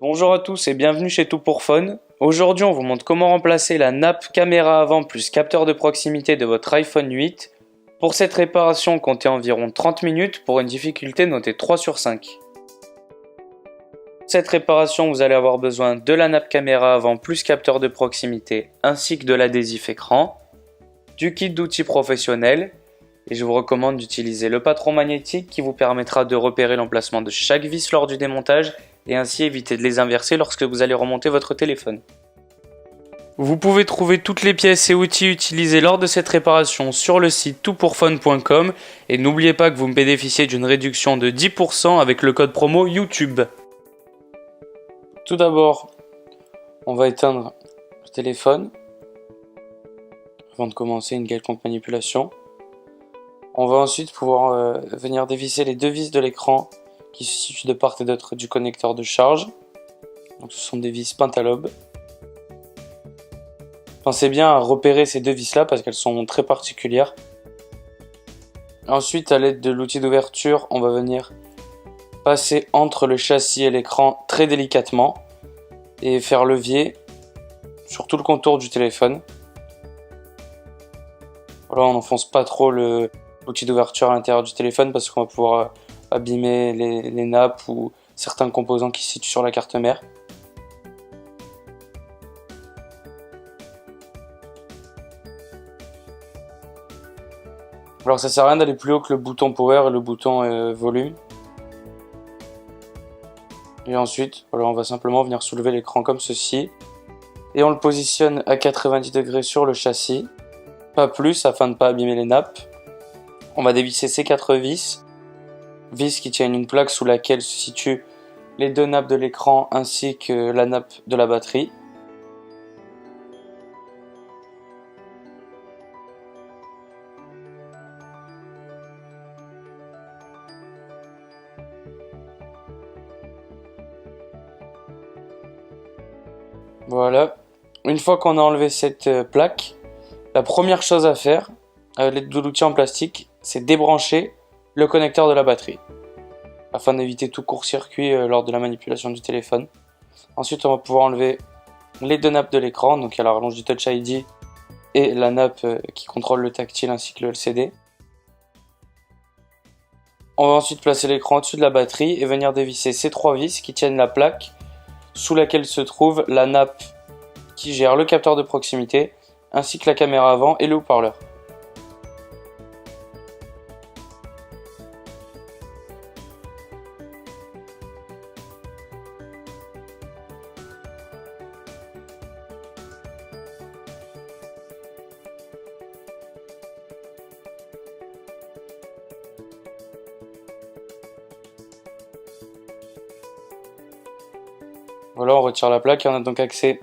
Bonjour à tous et bienvenue chez Tout pour Phone. Aujourd'hui, on vous montre comment remplacer la nappe caméra avant plus capteur de proximité de votre iPhone 8. Pour cette réparation, comptez environ 30 minutes pour une difficulté notée 3 sur 5. Pour cette réparation, vous allez avoir besoin de la nappe caméra avant plus capteur de proximité ainsi que de l'adhésif écran, du kit d'outils professionnels et je vous recommande d'utiliser le patron magnétique qui vous permettra de repérer l'emplacement de chaque vis lors du démontage et ainsi éviter de les inverser lorsque vous allez remonter votre téléphone. Vous pouvez trouver toutes les pièces et outils utilisés lors de cette réparation sur le site toutpourphone.com et n'oubliez pas que vous bénéficiez d'une réduction de 10% avec le code promo YouTube. Tout d'abord, on va éteindre le téléphone avant de commencer une quelconque manipulation. On va ensuite pouvoir venir dévisser les deux vis de l'écran qui se situent de part et d'autre du connecteur de charge. Donc ce sont des vis pentalobes. Pensez bien à repérer ces deux vis là parce qu'elles sont très particulières. Ensuite, à l'aide de l'outil d'ouverture, on va venir passer entre le châssis et l'écran très délicatement et faire levier sur tout le contour du téléphone. Voilà, on n'enfonce pas trop l'outil d'ouverture à l'intérieur du téléphone parce qu'on va pouvoir abîmer les nappes ou certains composants qui se situent sur la carte mère. Alors ça sert à rien d'aller plus haut que le bouton power et le bouton volume. Et ensuite, voilà, on va simplement venir soulever l'écran comme ceci. Et on le positionne à 90 degrés sur le châssis. Pas plus afin de ne pas abîmer les nappes. On va dévisser ces 4 vis. Vis qui tiennent une plaque sous laquelle se situent les deux nappes de l'écran ainsi que la nappe de la batterie. Voilà. Une fois qu'on a enlevé cette plaque, la première chose à faire, à l'aide de l'outil en plastique, c'est débrancher le connecteur de la batterie, afin d'éviter tout court-circuit lors de la manipulation du téléphone. Ensuite, on va pouvoir enlever les deux nappes de l'écran, donc il y a la rallonge du Touch ID et la nappe qui contrôle le tactile ainsi que le LCD. On va ensuite placer l'écran au-dessus de la batterie et venir dévisser ces 3 vis qui tiennent la plaque sous laquelle se trouve la nappe qui gère le capteur de proximité ainsi que la caméra avant et le haut-parleur. Voilà, on retire la plaque et on a donc accès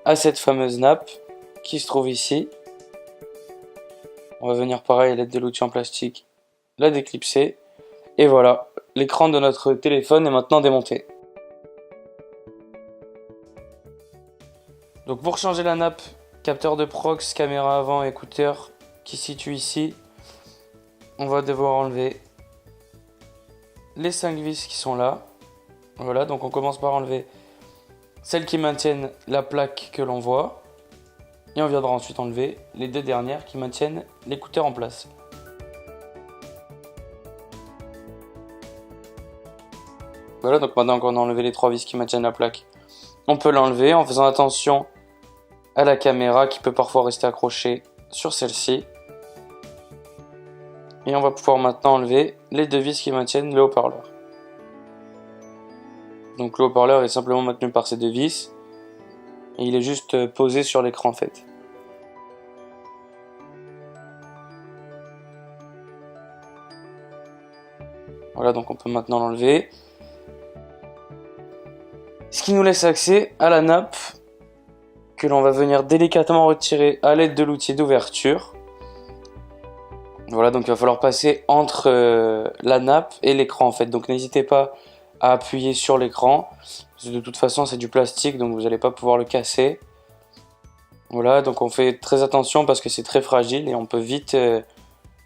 à cette fameuse nappe qui se trouve ici. On va venir pareil à l'aide de l'outil en plastique la déclipser. Et voilà, l'écran de notre téléphone est maintenant démonté. Donc pour changer la nappe, capteur de prox, caméra avant, écouteur qui se situe ici, on va devoir enlever les 5 vis qui sont là. Voilà, donc on commence par enlever celles qui maintiennent la plaque que l'on voit. Et on viendra ensuite enlever les deux dernières qui maintiennent l'écouteur en place. Voilà, donc maintenant qu'on a enlevé les 3 vis qui maintiennent la plaque, on peut l'enlever en faisant attention à la caméra qui peut parfois rester accrochée sur celle-ci. Et on va pouvoir maintenant enlever les 2 vis qui maintiennent le haut-parleur. Donc le haut-parleur est simplement maintenu par ces 2 vis et il est juste posé sur l'écran en fait. Voilà, donc on peut maintenant l'enlever. Ce qui nous laisse accès à la nappe que l'on va venir délicatement retirer à l'aide de l'outil d'ouverture. Voilà, donc il va falloir passer entre la nappe et l'écran en fait. Donc n'hésitez pas à appuyer sur l'écran. De toute façon c'est du plastique donc vous n'allez pas pouvoir le casser. Voilà, donc on fait très attention parce que c'est très fragile et on peut vite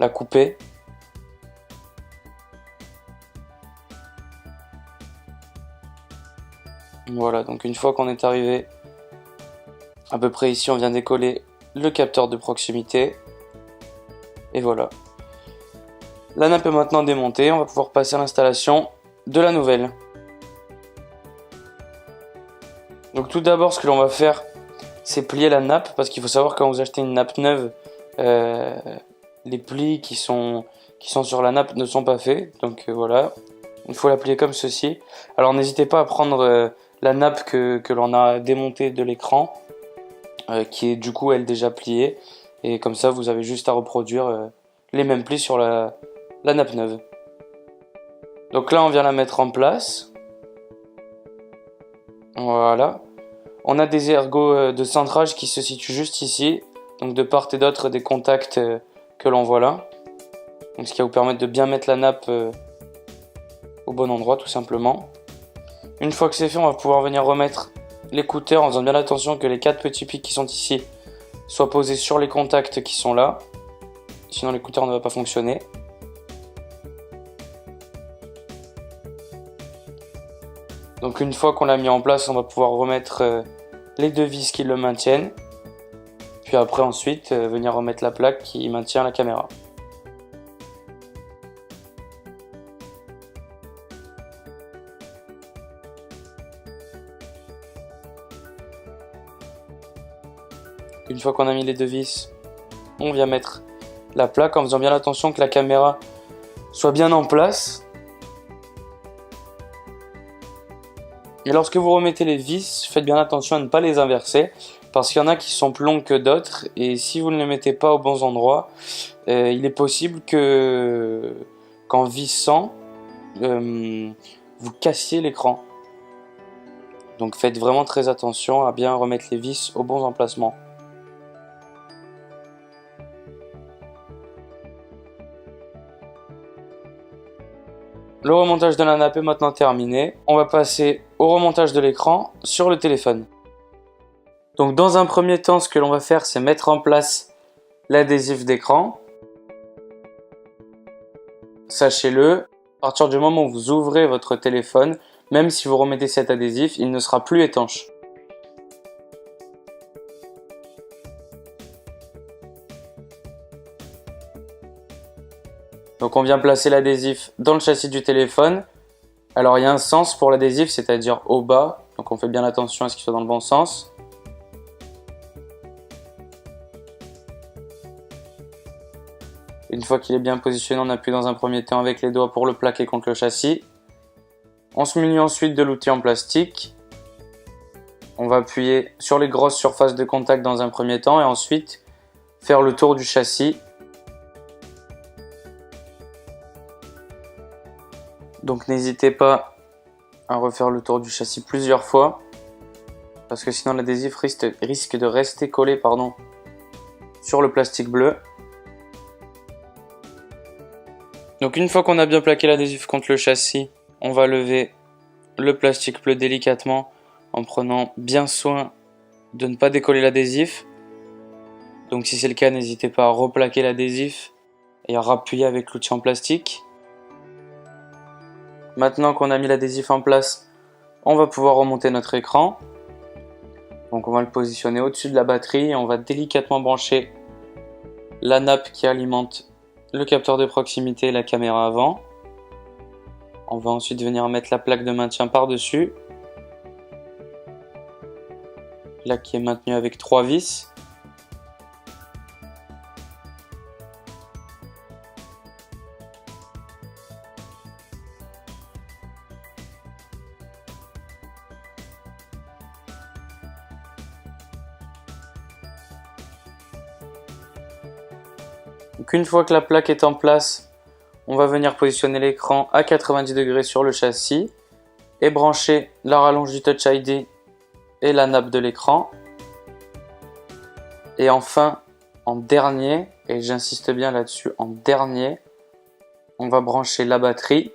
la couper. Voilà, donc une fois qu'on est arrivé à peu près ici, on vient décoller le capteur de proximité. Et voilà. La nappe est maintenant démontée, on va pouvoir passer à l'installation de la nouvelle. Donc tout d'abord, ce que l'on va faire, c'est plier la nappe, parce qu'il faut savoir quand vous achetez une nappe neuve, les plis qui sont sur la nappe ne sont pas faits. Donc voilà, il faut la plier comme ceci. Alors n'hésitez pas à prendre la nappe que l'on a démontée de l'écran, qui est du coup elle déjà pliée, et comme ça vous avez juste à reproduire les mêmes plis sur la nappe neuve. Donc là on vient la mettre en place. Voilà. On a des ergots de centrage qui se situent juste ici, donc de part et d'autre des contacts que l'on voit là. Donc ce qui va vous permettre de bien mettre la nappe au bon endroit tout simplement. Une fois que c'est fait, on va pouvoir venir remettre l'écouteur en faisant bien attention que les 4 petits pics qui sont ici soient posés sur les contacts qui sont là. Sinon l'écouteur ne va pas fonctionner. Donc une fois qu'on l'a mis en place, on va pouvoir remettre les 2 vis qui le maintiennent. Puis après ensuite, venir remettre la plaque qui maintient la caméra. Une fois qu'on a mis les 2 vis, on vient mettre la plaque en faisant bien attention que la caméra soit bien en place. Et lorsque vous remettez les vis, faites bien attention à ne pas les inverser, parce qu'il y en a qui sont plus longs que d'autres, et si vous ne les mettez pas aux bons endroits, il est possible que, qu'en vissant, vous cassiez l'écran. Donc faites vraiment très attention à bien remettre les vis aux bons emplacements. Le remontage de la nappe est maintenant terminé. On va passer au remontage de l'écran sur le téléphone. Donc dans un premier temps, ce que l'on va faire, c'est mettre en place l'adhésif d'écran. Sachez-le, à partir du moment où vous ouvrez votre téléphone, même si vous remettez cet adhésif, il ne sera plus étanche. Donc on vient placer l'adhésif dans le châssis du téléphone. Alors il y a un sens pour l'adhésif, c'est-à-dire au bas. Donc on fait bien attention à ce qu'il soit dans le bon sens. Une fois qu'il est bien positionné, on appuie dans un premier temps avec les doigts pour le plaquer contre le châssis. On se munit ensuite de l'outil en plastique. On va appuyer sur les grosses surfaces de contact dans un premier temps et ensuite faire le tour du châssis. Donc n'hésitez pas à refaire le tour du châssis plusieurs fois, parce que sinon l'adhésif risque de rester collé sur le plastique bleu. Donc une fois qu'on a bien plaqué l'adhésif contre le châssis, on va lever le plastique bleu délicatement en prenant bien soin de ne pas décoller l'adhésif. Donc si c'est le cas, n'hésitez pas à replaquer l'adhésif et à rappuyer avec l'outil en plastique. Maintenant qu'on a mis l'adhésif en place, on va pouvoir remonter notre écran. Donc on va le positionner au-dessus de la batterie et on va délicatement brancher la nappe qui alimente le capteur de proximité et la caméra avant. On va ensuite venir mettre la plaque de maintien par-dessus. Là qui est maintenue avec 3 vis. Donc une fois que la plaque est en place, on va venir positionner l'écran à 90 degrés sur le châssis et brancher la rallonge du Touch ID et la nappe de l'écran. Et enfin, en dernier, et j'insiste bien là-dessus, en dernier, on va brancher la batterie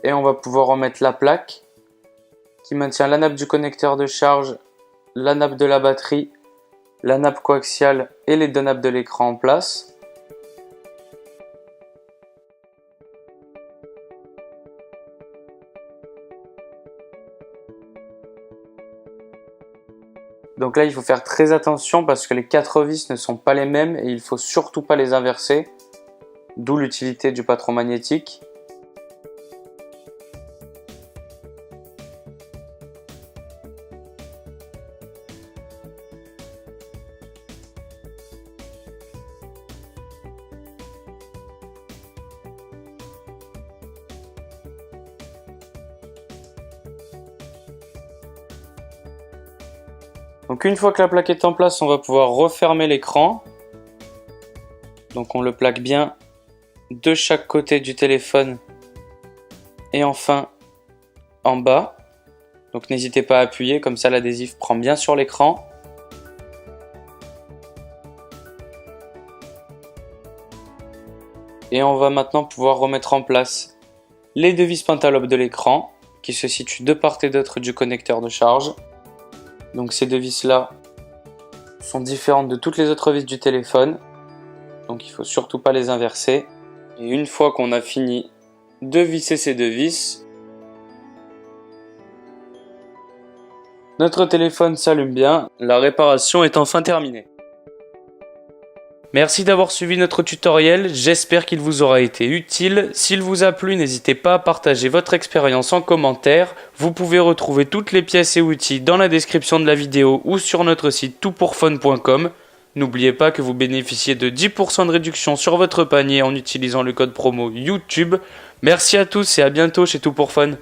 et on va pouvoir remettre la plaque qui maintient la nappe du connecteur de charge, la nappe de la batterie, la nappe coaxiale et les 2 nappes de l'écran en place. Donc là, il faut faire très attention parce que les 4 vis ne sont pas les mêmes et il faut surtout pas les inverser. D'où l'utilité du patron magnétique. Donc une fois que la plaque est en place, on va pouvoir refermer l'écran. Donc on le plaque bien de chaque côté du téléphone et enfin en bas. Donc n'hésitez pas à appuyer, comme ça l'adhésif prend bien sur l'écran. Et on va maintenant pouvoir remettre en place les 2 vis pentalobes de l'écran qui se situent de part et d'autre du connecteur de charge. Donc ces 2 vis là sont différentes de toutes les autres vis du téléphone. Donc il ne faut surtout pas les inverser. Et une fois qu'on a fini de visser ces 2 vis, notre téléphone s'allume bien. La réparation est enfin terminée. Merci d'avoir suivi notre tutoriel, j'espère qu'il vous aura été utile. S'il vous a plu, n'hésitez pas à partager votre expérience en commentaire. Vous pouvez retrouver toutes les pièces et outils dans la description de la vidéo ou sur notre site toutpourfun.com. N'oubliez pas que vous bénéficiez de 10% de réduction sur votre panier en utilisant le code promo YouTube. Merci à tous et à bientôt chez Tout pour Fun.